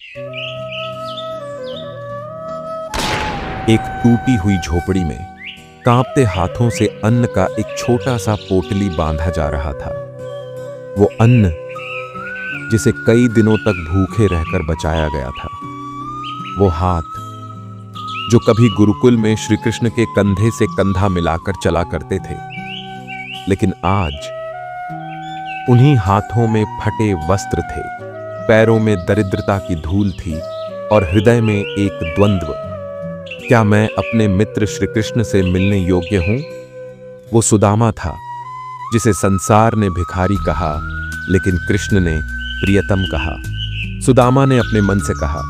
एक टूटी हुई झोपड़ी में कांपते हाथों से अन्न का एक छोटा सा पोटली बांधा जा रहा था। वो अन्न जिसे कई दिनों तक भूखे रहकर बचाया गया था। वो हाथ जो कभी गुरुकुल में श्री कृष्ण के कंधे से कंधा मिलाकर चला करते थे, लेकिन आज उन्हीं हाथों में फटे वस्त्र थे, पैरों में दरिद्रता की धूल थी और हृदय में एक द्वंद्व। क्या मैं अपने मित्र श्री कृष्ण से मिलने योग्य हूं? वो सुदामा था जिसे संसार ने भिखारी कहा, लेकिन कृष्ण ने प्रियतम कहा। सुदामा ने अपने मन से कहा,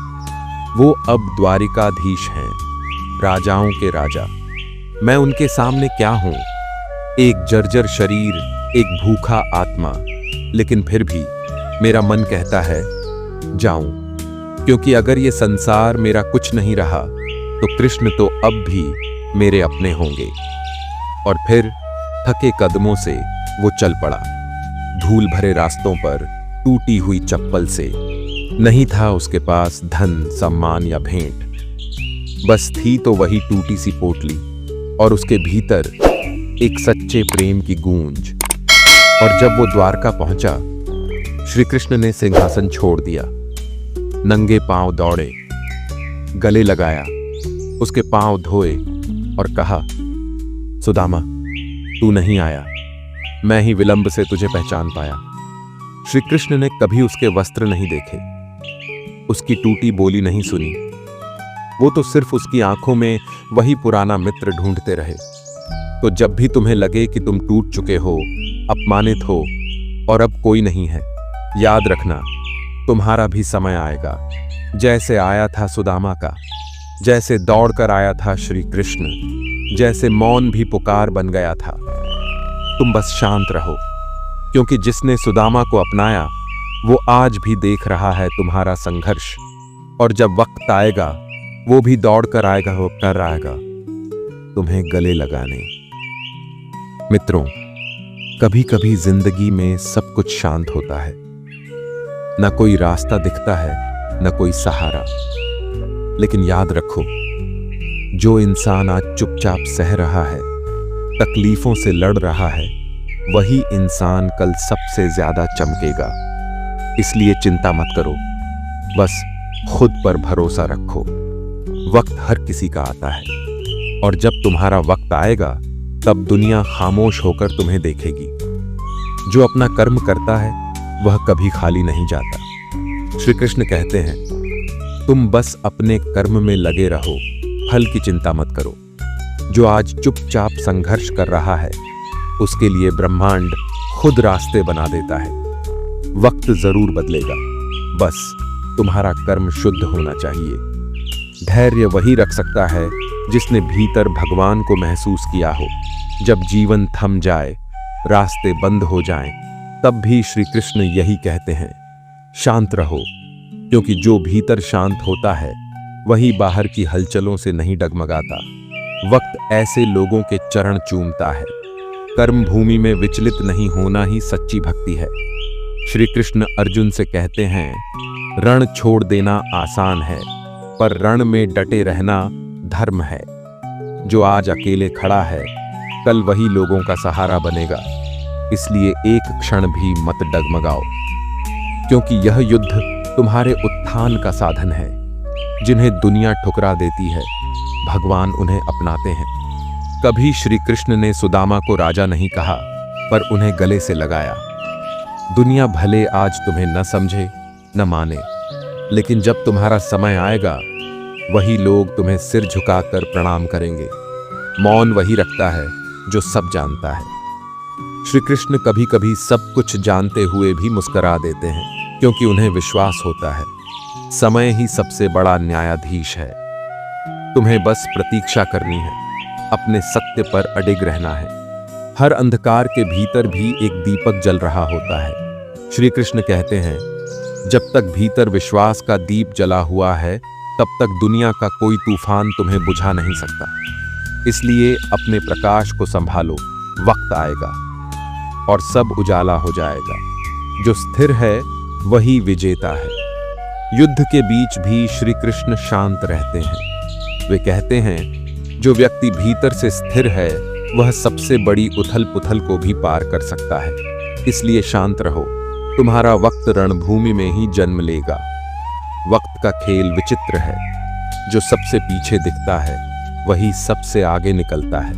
वो अब द्वारिकाधीश हैं, राजाओं के राजा। मैं उनके सामने क्या हूं? एक जर्जर शरीर, एक भूखा आत्मा। लेकिन फिर भी मेरा मन कहता है जाऊं, क्योंकि अगर ये संसार मेरा कुछ नहीं रहा तो कृष्ण तो अब भी मेरे अपने होंगे। और फिर थके कदमों से वो चल पड़ा, धूल भरे रास्तों पर टूटी हुई चप्पल से। नहीं था उसके पास धन, सम्मान या भेंट, बस थी तो वही टूटी सी पोटली और उसके भीतर एक सच्चे प्रेम की गूंज। और जब वो द्वारका पहुंचा, श्री कृष्ण ने सिंहासन छोड़ दिया, नंगे पांव दौड़े, गले लगाया, उसके पांव धोए और कहा, सुदामा तू नहीं आया, मैं ही विलंब से तुझे पहचान पाया। श्री कृष्ण ने कभी उसके वस्त्र नहीं देखे, उसकी टूटी बोली नहीं सुनी। वो तो सिर्फ उसकी आंखों में वही पुराना मित्र ढूंढते रहे। तो जब भी तुम्हें लगे कि तुम टूट चुके हो, अपमानित हो और अब कोई नहीं है, याद रखना तुम्हारा भी समय आएगा, जैसे आया था सुदामा का, जैसे दौड़कर आया था श्री कृष्ण, जैसे मौन भी पुकार बन गया था। तुम बस शांत रहो, क्योंकि जिसने सुदामा को अपनाया वो आज भी देख रहा है तुम्हारा संघर्ष। और जब वक्त आएगा वो भी दौड़कर आएगा, वो कर आएगा तुम्हें गले लगाने। मित्रों, कभी कभी जिंदगी में सब कुछ शांत होता है, न कोई रास्ता दिखता है, न कोई सहारा। लेकिन याद रखो, जो इंसान आज चुपचाप सह रहा है, तकलीफों से लड़ रहा है, वही इंसान कल सबसे ज्यादा चमकेगा। इसलिए चिंता मत करो, बस खुद पर भरोसा रखो। वक्त हर किसी का आता है, और जब तुम्हारा वक्त आएगा तब दुनिया खामोश होकर तुम्हें देखेगी। जो अपना कर्म करता है वह कभी खाली नहीं जाता। श्री कृष्ण कहते हैं, तुम बस अपने कर्म में लगे रहो, फल की चिंता मत करो। जो आज चुपचाप संघर्ष कर रहा है, उसके लिए ब्रह्मांड खुद रास्ते बना देता है। वक्त जरूर बदलेगा, बस तुम्हारा कर्म शुद्ध होना चाहिए। धैर्य वही रख सकता है जिसने भीतर भगवान को महसूस किया हो। जब जीवन थम जाए, रास्ते बंद हो जाएं, तब भी श्री कृष्ण यही कहते हैं, शांत रहो, क्योंकि जो भीतर शांत होता है वही बाहर की हलचलों से नहीं डगमगाता। वक्त ऐसे लोगों के चरण चूमता है। कर्म भूमि में विचलित नहीं होना ही सच्ची भक्ति है। श्री कृष्ण अर्जुन से कहते हैं, रण छोड़ देना आसान है, पर रण में डटे रहना धर्म है। जो आज अकेले खड़ा है, कल वही लोगों का सहारा बनेगा। इसलिए एक क्षण भी मत डगमगाओ, क्योंकि यह युद्ध तुम्हारे उत्थान का साधन है। जिन्हें दुनिया ठुकरा देती है, भगवान उन्हें अपनाते हैं। कभी श्री कृष्ण ने सुदामा को राजा नहीं कहा, पर उन्हें गले से लगाया। दुनिया भले आज तुम्हें न समझे, न माने, लेकिन जब तुम्हारा समय आएगा, वही लोग तुम्हें सिर झुकाकर प्रणाम करेंगे। मौन वही रखता है जो सब जानता है। श्री कृष्ण कभी कभी सब कुछ जानते हुए भी मुस्कुरा देते हैं, क्योंकि उन्हें विश्वास होता है समय ही सबसे बड़ा न्यायाधीश है। तुम्हें बस प्रतीक्षा करनी है, अपने सत्य पर अडिग रहना है। हर अंधकार के भीतर भी एक दीपक जल रहा होता है। श्री कृष्ण कहते हैं, जब तक भीतर विश्वास का दीप जला हुआ है, तब तक दुनिया का कोई तूफान तुम्हें बुझा नहीं सकता। इसलिए अपने प्रकाश को संभालो, वक्त आएगा और सब उजाला हो जाएगा। जो स्थिर है वही विजेता है। युद्ध के बीच भी श्री कृष्ण शांत रहते हैं। वे कहते हैं, जो व्यक्ति भीतर से स्थिर है वह सबसे बड़ी उथल पुथल को भी पार कर सकता है। इसलिए शांत रहो, तुम्हारा वक्त रणभूमि में ही जन्म लेगा। वक्त का खेल विचित्र है, जो सबसे पीछे दिखता है वही सबसे आगे निकलता है।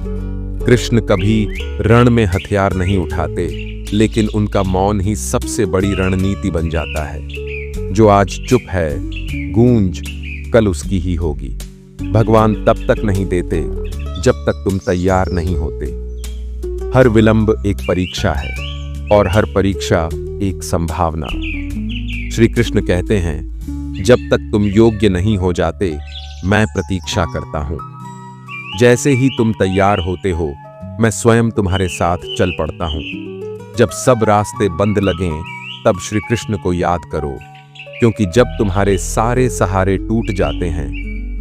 कृष्ण कभी रण में हथियार नहीं उठाते, लेकिन उनका मौन ही सबसे बड़ी रणनीति बन जाता है। जो आज चुप है, गूंज कल उसकी ही होगी। भगवान तब तक नहीं देते जब तक तुम तैयार नहीं होते। हर विलंब एक परीक्षा है और हर परीक्षा एक संभावना। श्री कृष्ण कहते हैं, जब तक तुम योग्य नहीं हो जाते मैं प्रतीक्षा करता हूं। जैसे ही तुम तैयार होते हो मैं स्वयं तुम्हारे साथ चल पड़ता हूं। जब सब रास्ते बंद लगें तब श्री कृष्ण को याद करो, क्योंकि जब तुम्हारे सारे सहारे टूट जाते हैं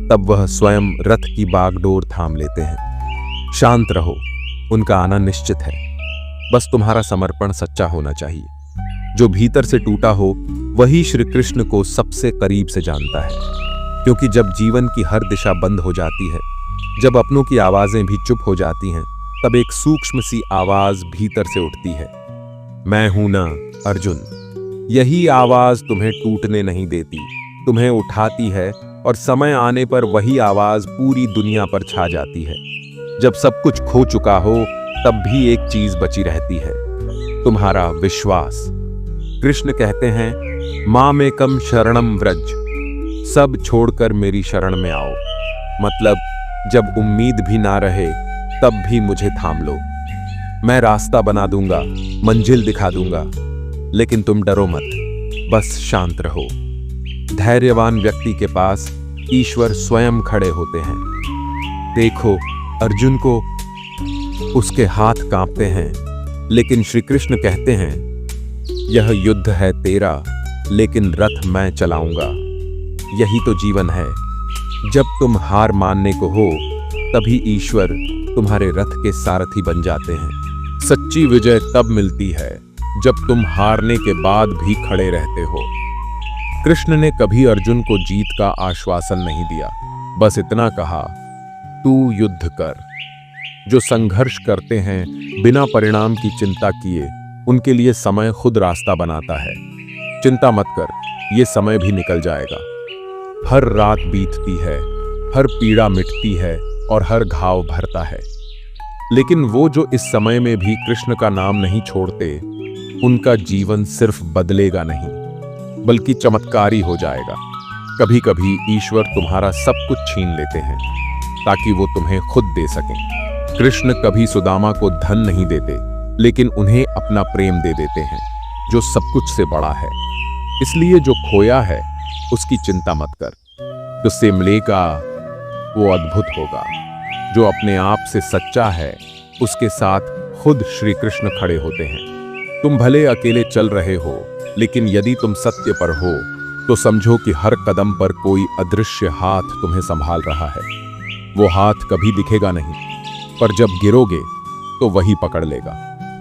तब वह स्वयं रथ की बागडोर थाम लेते हैं। शांत रहो, उनका आना निश्चित है। बस तुम्हारा समर्पण सच्चा होना चाहिए। जो भीतर से टूटा हो वही श्री कृष्ण को सबसे करीब से जानता है, क्योंकि जब जीवन की हर दिशा बंद हो जाती है, जब अपनों की आवाजें भी चुप हो जाती हैं, तब एक सूक्ष्म सी आवाज भीतर से उठती है, मैं हूं ना अर्जुन। यही आवाज तुम्हें टूटने नहीं देती, तुम्हें उठाती है और समय आने पर वही आवाज पूरी दुनिया पर छा जाती है। जब सब कुछ खो चुका हो तब भी एक चीज बची रहती है, तुम्हारा विश्वास। कृष्ण कहते हैं, मामेकम शरणम व्रज, सब छोड़कर मेरी शरण में आओ। मतलब जब उम्मीद भी ना रहे तब भी मुझे थाम लो। मैं रास्ता बना दूंगा, मंजिल दिखा दूंगा, लेकिन तुम डरो मत, बस शांत रहो। धैर्यवान व्यक्ति के पास ईश्वर स्वयं खड़े होते हैं। देखो अर्जुन को, उसके हाथ कांपते हैं, लेकिन श्री कृष्ण कहते हैं, यह युद्ध है तेरा, लेकिन रथ मैं चलाऊंगा। यही तो जीवन है। जब तुम हार मानने को हो तभी ईश्वर तुम्हारे रथ के सारथी बन जाते हैं। सच्ची विजय तब मिलती है जब तुम हारने के बाद भी खड़े रहते हो। कृष्ण ने कभी अर्जुन को जीत का आश्वासन नहीं दिया, बस इतना कहा, तू युद्ध कर। जो संघर्ष करते हैं बिना परिणाम की चिंता किए, उनके लिए समय खुद रास्ता बनाता है। चिंता मत कर, ये समय भी निकल जाएगा। हर रात बीतती है, हर पीड़ा मिटती है और हर घाव भरता है, लेकिन वो जो इस समय में भी कृष्ण का नाम नहीं छोड़ते, उनका जीवन सिर्फ बदलेगा नहीं बल्कि चमत्कारी हो जाएगा। कभी कभी ईश्वर तुम्हारा सब कुछ छीन लेते हैं ताकि वो तुम्हें खुद दे सकें। कृष्ण कभी सुदामा को धन नहीं देते, लेकिन उन्हें अपना प्रेम दे देते हैं, जो सब कुछ से बड़ा है। इसलिए जो खोया है उसकी चिंता मत कर, तुझसे मिलेगा वो अद्भुत होगा। जो अपने आप से सच्चा है उसके साथ खुद श्री कृष्ण खड़े होते हैं। तुम भले अकेले चल रहे हो, लेकिन यदि तुम सत्य पर हो तो समझो कि हर कदम पर कोई अदृश्य हाथ तुम्हें संभाल रहा है। वो हाथ कभी दिखेगा नहीं, पर जब गिरोगे तो वही पकड़ लेगा।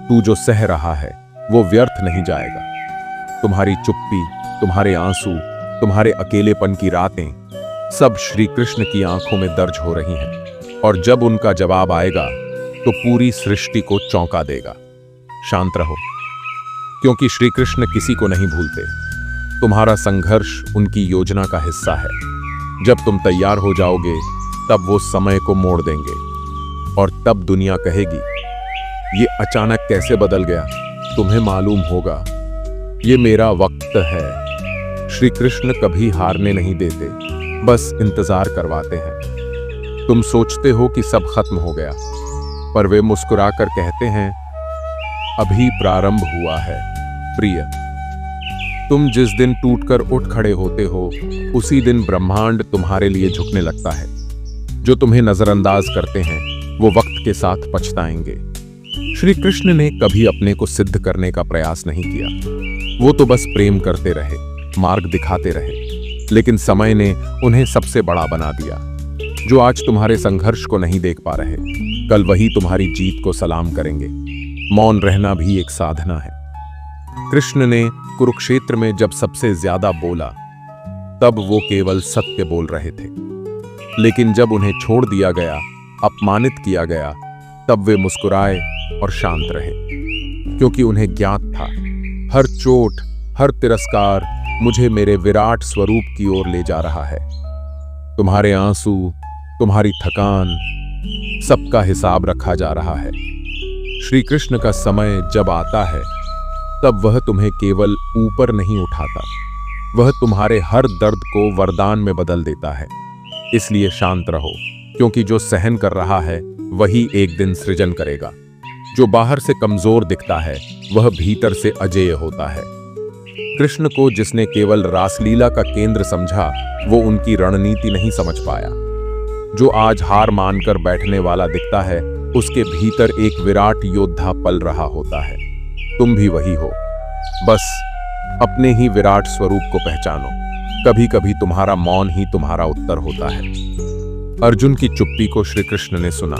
तू जो सह रहा है वो व्यर्थ नहीं जाएगा। तुम्हारी चुप्पी, तुम्हारे आंसू, तुम्हारे अकेलेपन की रातें, सब श्री कृष्ण की आंखों में दर्ज हो रही हैं, और जब उनका जवाब आएगा तो पूरी सृष्टि को चौंका देगा। शांत रहो, क्योंकि श्री कृष्ण किसी को नहीं भूलते। तुम्हारा संघर्ष उनकी योजना का हिस्सा है। जब तुम तैयार हो जाओगे तब वो समय को मोड़ देंगे, और तब दुनिया कहेगी, ये अचानक कैसे बदल गया। तुम्हें मालूम होगा, ये मेरा वक्त है। श्री कृष्ण कभी हारने नहीं देते, बस इंतजार करवाते हैं। तुम सोचते हो कि सब खत्म हो गया, पर वे मुस्कुराकर कहते हैं, अभी प्रारंभ हुआ है प्रिय। तुम जिस दिन टूटकर उठ खड़े होते हो, उसी दिन ब्रह्मांड तुम्हारे लिए झुकने लगता है। जो तुम्हें नजरअंदाज करते हैं वो वक्त के साथ पछताएंगे। श्री कृष्ण ने कभी अपने को सिद्ध करने का प्रयास नहीं किया। वो तो बस प्रेम करते रहे, मार्ग दिखाते रहे, लेकिन समय ने उन्हें सबसे बड़ा बना दिया। जो आज तुम्हारे संघर्ष को नहीं देख पा रहे, कल वही तुम्हारी जीत को सलाम करेंगे। मौन रहना भी एक साधना है। कृष्ण ने कुरुक्षेत्र में जब सबसे ज्यादा बोला तब वो केवल सत्य बोल रहे थे। लेकिन जब उन्हें छोड़ दिया गया, अपमानित किया गया, तब वे मुस्कुराए और शांत रहे, क्योंकि उन्हें ज्ञात था हर चोट, हर तिरस्कार मुझे मेरे विराट स्वरूप की ओर ले जा रहा है। तुम्हारे आंसू, तुम्हारी थकान, सबका हिसाब रखा जा रहा है। श्री कृष्ण का समय जब आता है, तब वह तुम्हें केवल ऊपर नहीं उठाता, वह तुम्हारे हर दर्द को वरदान में बदल देता है। इसलिए शांत रहो, क्योंकि जो सहन कर रहा है वही एक दिन सृजन करेगा। जो बाहर से कमजोर दिखता है वह भीतर से अजेय होता है। कृष्ण को जिसने केवल रासलीला का केंद्र समझा, वो उनकी रणनीति नहीं समझ पाया। जो आज हार मानकर बैठने वाला दिखता है, उसके भीतर एक विराट योद्धा पल रहा होता है। तुम भी वही हो, बस अपने ही विराट स्वरूप को पहचानो। कभी कभी तुम्हारा मौन ही तुम्हारा उत्तर होता है। अर्जुन की चुप्पी को श्री कृष्ण ने सुना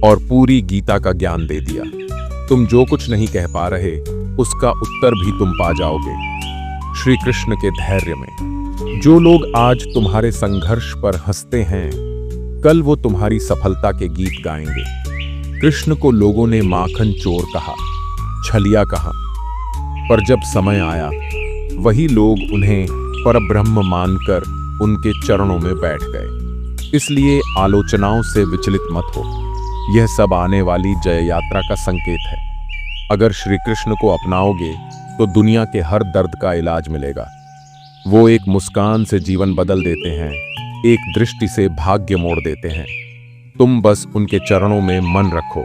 और पूरी गीता का ज्ञान दे दिया। तुम जो कुछ नहीं कह पा रहे, उसका उत्तर भी तुम पा जाओगे श्री कृष्ण के धैर्य में। जो लोग आज तुम्हारे संघर्ष पर हंसते हैं, कल वो तुम्हारी सफलता के गीत गाएंगे। कृष्ण को लोगों ने माखन चोर कहा, छलिया कहा, पर जब समय आया, वही लोग उन्हें परब्रह्म मानकर उनके चरणों में बैठ गए। इसलिए आलोचनाओं से विचलित मत हो, यह सब आने वाली जय यात्रा का संकेत है। अगर श्री कृष्ण को अपनाओगे तो दुनिया के हर दर्द का इलाज मिलेगा। वो एक मुस्कान से जीवन बदल देते हैं, एक दृष्टि से भाग्य मोड़ देते हैं। तुम बस उनके चरणों में मन रखो,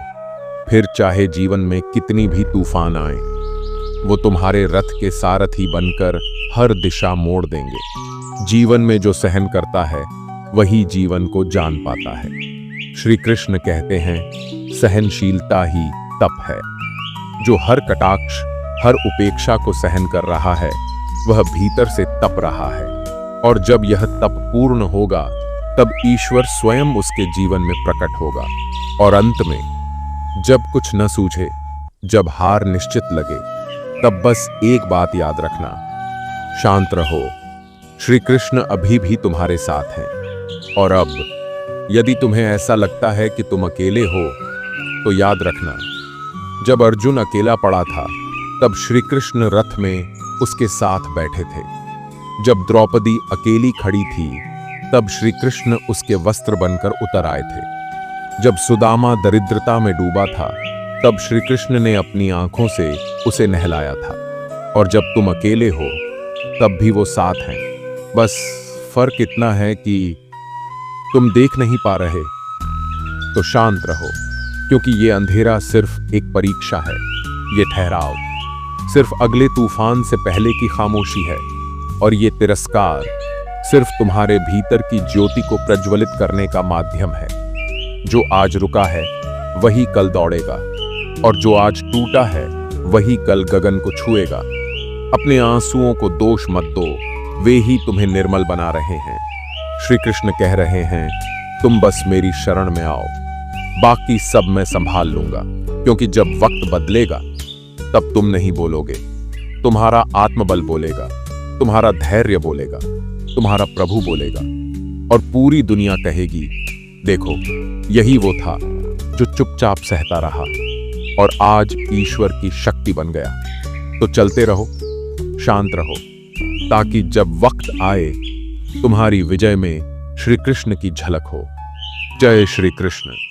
फिर चाहे जीवन में कितनी भी तूफान आए, वो तुम्हारे रथ के सारथी बनकर हर दिशा मोड़ देंगे। जीवन में जो सहन करता है वही जीवन को जान पाता है। श्री कृष्ण कहते हैं, सहनशीलता ही तप है। जो हर कटाक्ष, हर उपेक्षा को सहन कर रहा है, वह भीतर से तप रहा है। और जब यह तप पूर्ण होगा, तब ईश्वर स्वयं उसके जीवन में प्रकट होगा। और अंत में जब कुछ न सूझे, जब हार निश्चित लगे, तब बस एक बात याद रखना, शांत रहो। श्री कृष्ण अभी भी तुम्हारे साथ हैं। और अब यदि तुम्हें ऐसा लगता है कि तुम अकेले हो, तो याद रखना, जब अर्जुन अकेला पड़ा था, तब श्री कृष्ण रथ में उसके साथ बैठे थे। जब द्रौपदी अकेली खड़ी थी, तब श्री कृष्ण उसके वस्त्र बनकर उतर आए थे। जब सुदामा दरिद्रता में डूबा था, तब श्री कृष्ण ने अपनी आंखों से उसे नहलाया था। और जब तुम अकेले हो, तब भी वो साथ हैं। बस फर्क इतना है कि तुम देख नहीं पा रहे। तो शांत रहो, क्योंकि ये अंधेरा सिर्फ एक परीक्षा है। ये ठहराव सिर्फ अगले तूफान से पहले की खामोशी है। और ये तिरस्कार सिर्फ तुम्हारे भीतर की ज्योति को प्रज्वलित करने का माध्यम है। जो आज रुका है, वही कल दौड़ेगा, और जो आज टूटा है, वही कल गगन को छुएगा। अपने आंसुओं को दोष मत दो, वे ही तुम्हें निर्मल बना रहे हैं। श्री कृष्ण कह रहे हैं, तुम बस मेरी शरण में आओ, बाकी सब मैं संभाल लूंगा। क्योंकि जब वक्त बदलेगा, तब तुम नहीं बोलोगे, तुम्हारा आत्मबल बोलेगा, तुम्हारा धैर्य बोलेगा, तुम्हारा प्रभु बोलेगा। और पूरी दुनिया कहेगी, देखो, यही वो था जो चुपचाप सहता रहा और आज ईश्वर की शक्ति बन गया। तो चलते रहो, शांत रहो, ताकि जब वक्त आए, तुम्हारी विजय में श्री कृष्ण की झलक हो। जय श्री कृष्ण।